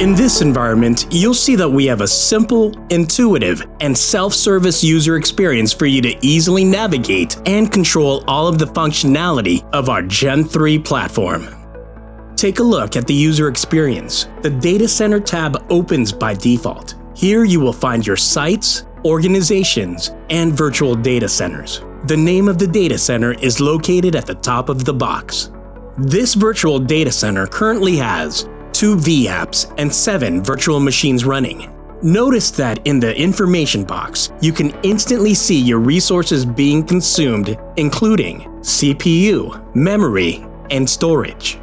In this environment, you'll see that we have a simple, intuitive, and self-service user experience for you to easily navigate and control all of the functionality of our Gen 3 platform. Take a look at the user experience. The Data Center tab opens by default. Here you will find your sites, organizations, and virtual data centers. The name of the data center is located at the top of the box. This virtual data center currently has 2 vApps and 7 virtual machines running. Notice that in the information box, you can instantly see your resources being consumed, including CPU, memory, and storage.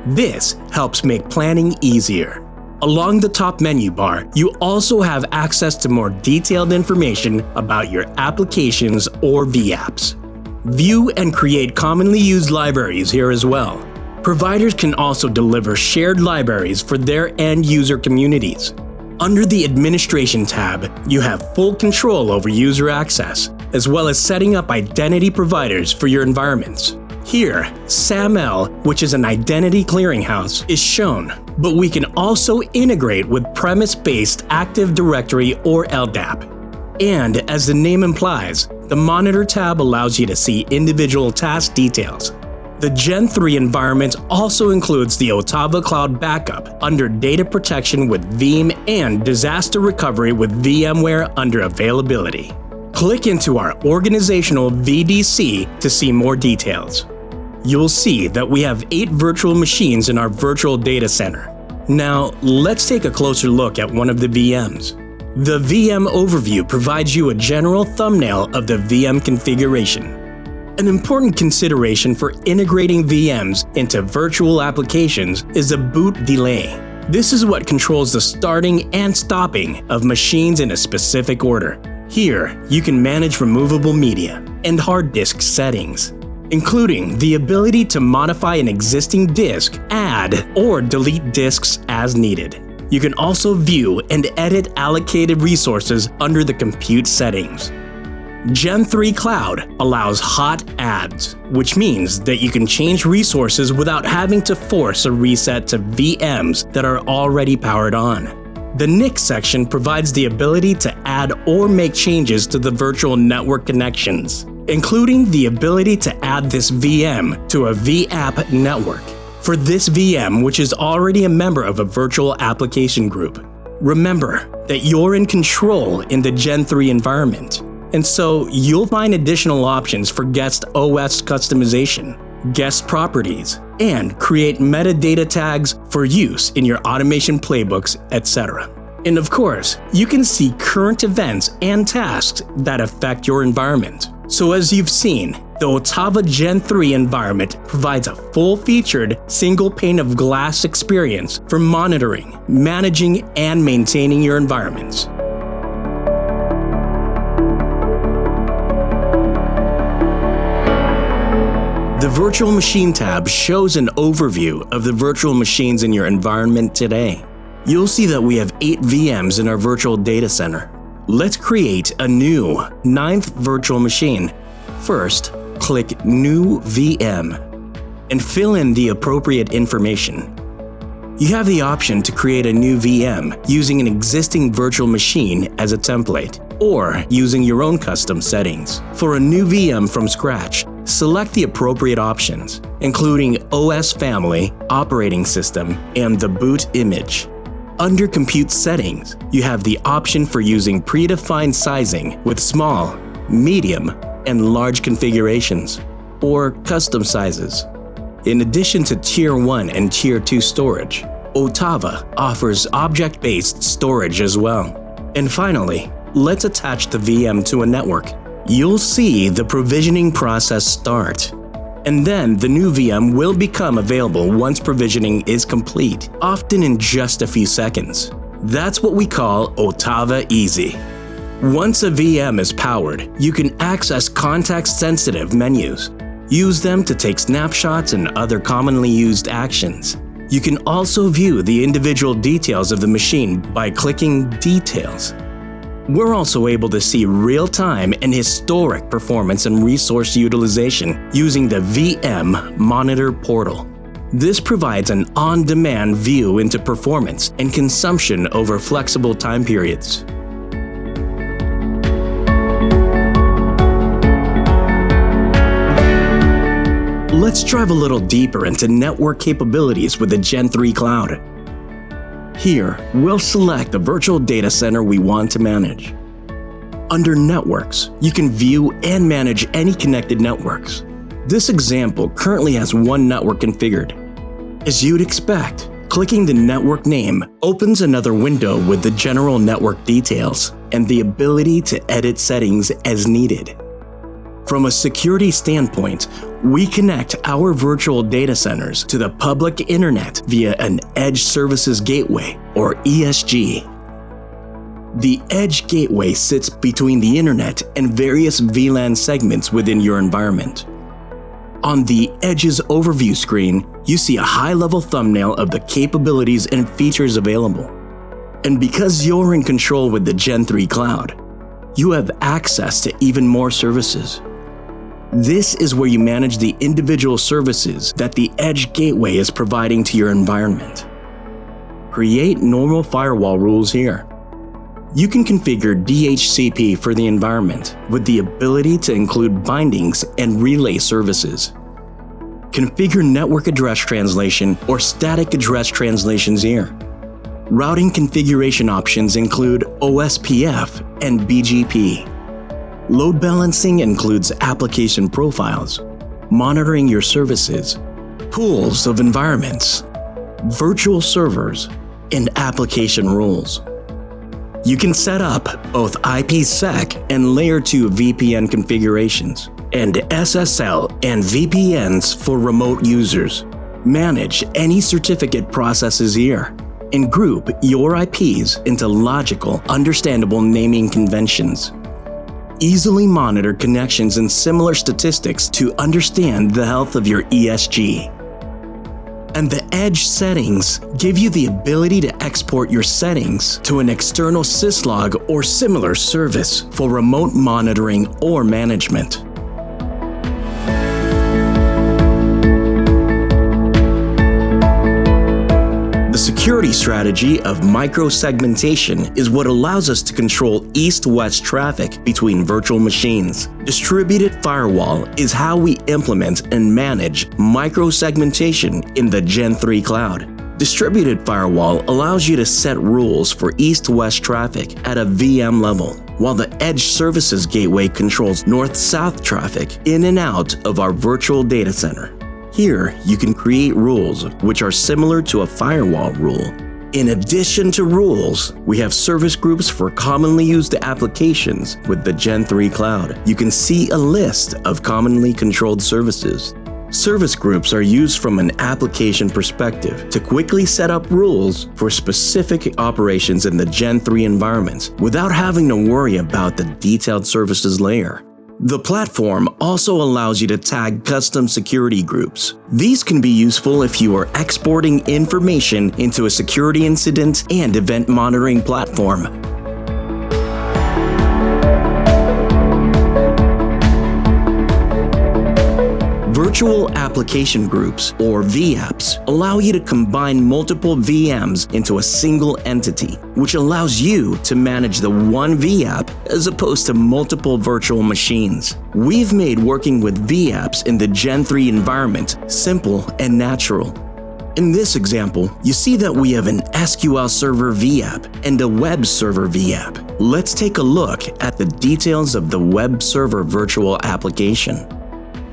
This helps make planning easier. Along the top menu bar, you also have access to more detailed information about your applications or vApps. View and create commonly used libraries here as well. Providers can also deliver shared libraries for their end-user communities. Under the Administration tab, you have full control over user access, as well as setting up identity providers for your environments. Here, SAML, which is an identity clearinghouse, is shown, but we can also integrate with premise-based Active Directory or LDAP. And as the name implies, the Monitor tab allows you to see individual task details. The Gen 3 environment also includes the Otava Cloud Backup under Data Protection with Veeam and Disaster Recovery with VMware under Availability. Click into our organizational VDC to see more details. You'll see that we have 8 virtual machines in our virtual data center. Now, let's take a closer look at one of the VMs. The VM overview provides you a general thumbnail of the VM configuration. An important consideration for integrating VMs into virtual applications is the boot delay. This is what controls the starting and stopping of machines in a specific order. Here, you can manage removable media and hard disk settings, including the ability to modify an existing disk, add or delete disks as needed. You can also view and edit allocated resources under the Compute settings. Gen 3 Cloud allows hot adds, which means that you can change resources without having to force a reset to VMs that are already powered on. The NIC section provides the ability to add or make changes to the virtual network connections, including the ability to add this VM to a vApp network for this VM, which is already a member of a virtual application group. Remember that you're in control in the Gen 3 environment. And so you'll find additional options for guest OS customization, guest properties, and create metadata tags for use in your automation playbooks, etc. And of course, you can see current events and tasks that affect your environment. So as you've seen, the Otava Gen 3 environment provides a full-featured single pane of glass experience for monitoring, managing, and maintaining your environments. The Virtual Machine tab shows an overview of the virtual machines in your environment today. You'll see that we have 8 VMs in our virtual data center. Let's create a new 9th virtual machine. First, click New VM and fill in the appropriate information. You have the option to create a new VM using an existing virtual machine as a template, or using your own custom settings. For a new VM from scratch, select the appropriate options, including OS family, operating system, and the boot image. Under Compute settings, you have the option for using predefined sizing with small, medium, and large configurations, or custom sizes. In addition to Tier 1 and Tier 2 storage, Otava offers object-based storage as well. And finally, let's attach the VM to a network. You'll see the provisioning process start. And then the new VM will become available once provisioning is complete, often in just a few seconds. That's what we call Otava Easy. Once a VM is powered, you can access context-sensitive menus. Use them to take snapshots and other commonly used actions. You can also view the individual details of the machine by clicking Details. We're also able to see real-time and historic performance and resource utilization using the VM Monitor portal. This provides an on-demand view into performance and consumption over flexible time periods. Let's dive a little deeper into network capabilities with the Gen 3 Cloud. Here, we'll select the virtual data center we want to manage. Under Networks, you can view and manage any connected networks. This example currently has one network configured. As you'd expect, clicking the network name opens another window with the general network details and the ability to edit settings as needed. From a security standpoint, we connect our virtual data centers to the public internet via an Edge Services Gateway, or ESG. The Edge Gateway sits between the internet and various VLAN segments within your environment. On the Edge's overview screen, you see a high-level thumbnail of the capabilities and features available. And because you're in control with the Gen 3 Cloud, you have access to even more services. This is where you manage the individual services that the Edge Gateway is providing to your environment. Create normal firewall rules here. You can configure DHCP for the environment with the ability to include bindings and relay services. Configure network address translation or static address translations here. Routing configuration options include OSPF and BGP. Load balancing includes application profiles, monitoring your services, pools of environments, virtual servers, and application rules. You can set up both IPsec and Layer 2 VPN configurations, and SSL and VPNs for remote users. Manage any certificate processes here, and group your IPs into logical, understandable naming conventions. Easily monitor connections and similar statistics to understand the health of your ESG. And the Edge settings give you the ability to export your settings to an external syslog or similar service for remote monitoring or management. The security strategy of micro-segmentation is what allows us to control east-west traffic between virtual machines. Distributed firewall is how we implement and manage micro-segmentation in the Gen 3 Cloud. Distributed firewall allows you to set rules for east-west traffic at a VM level, while the Edge Services Gateway controls north-south traffic in and out of our virtual data center. Here, you can create rules which are similar to a firewall rule. In addition to rules, we have service groups for commonly used applications with the Gen 3 Cloud. You can see a list of commonly controlled services. Service groups are used from an application perspective to quickly set up rules for specific operations in the Gen 3 environment without having to worry about the detailed services layer. The platform also allows you to tag custom security groups. These can be useful if you are exporting information into a security incident and event monitoring platform. Virtual Application Groups, or VApps, allow you to combine multiple VMs into a single entity, which allows you to manage the one VApp as opposed to multiple virtual machines. We've made working with VApps in the Gen 3 environment simple and natural. In this example, you see that we have an SQL Server VApp and a Web Server VApp. Let's take a look at the details of the Web Server virtual application.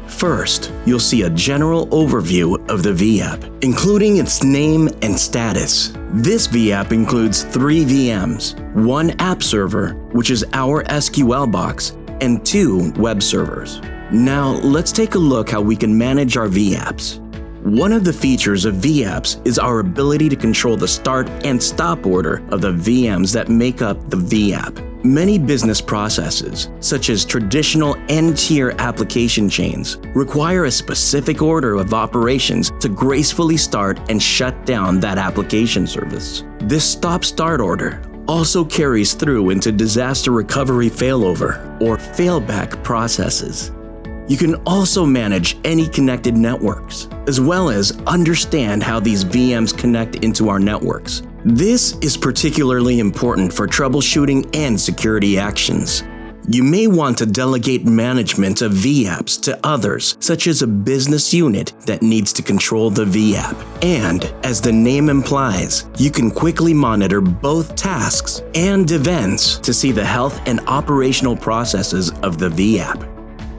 First, you'll see a general overview of the VApp, including its name and status. This VApp includes 3 VMs, 1 app server, which is our SQL box, and 2 web servers. Now, let's take a look how we can manage our VApps. One of the features of VApps is our ability to control the start and stop order of the VMs that make up the VApp. Many business processes, such as traditional N-tier application chains, require a specific order of operations to gracefully start and shut down that application service. This stop-start order also carries through into disaster recovery failover or failback processes. You can also manage any connected networks, as well as understand how these VMs connect into our networks. This is particularly important for troubleshooting and security actions. You may want to delegate management of VApps to others, such as a business unit that needs to control the VApp. And, as the name implies, you can quickly monitor both tasks and events to see the health and operational processes of the VApp.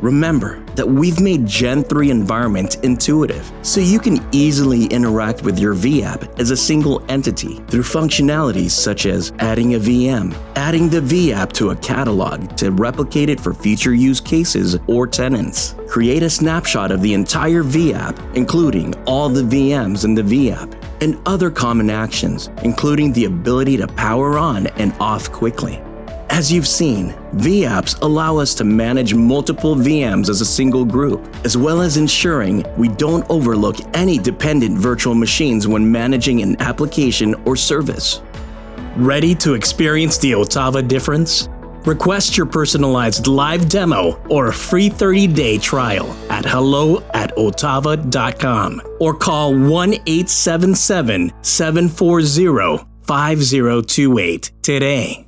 Remember that we've made Gen 3 environment intuitive, so you can easily interact with your VApp as a single entity through functionalities such as adding a VM, adding the VApp to a catalog to replicate it for future use cases or tenants, create a snapshot of the entire VApp, including all the VMs in the VApp, and other common actions, including the ability to power on and off quickly. As you've seen, VApps allow us to manage multiple VMs as a single group, as well as ensuring we don't overlook any dependent virtual machines when managing an application or service. Ready to experience the Otava difference? Request your personalized live demo or a free 30-day trial at hello@otava.com or call 1-877-740-5028 today.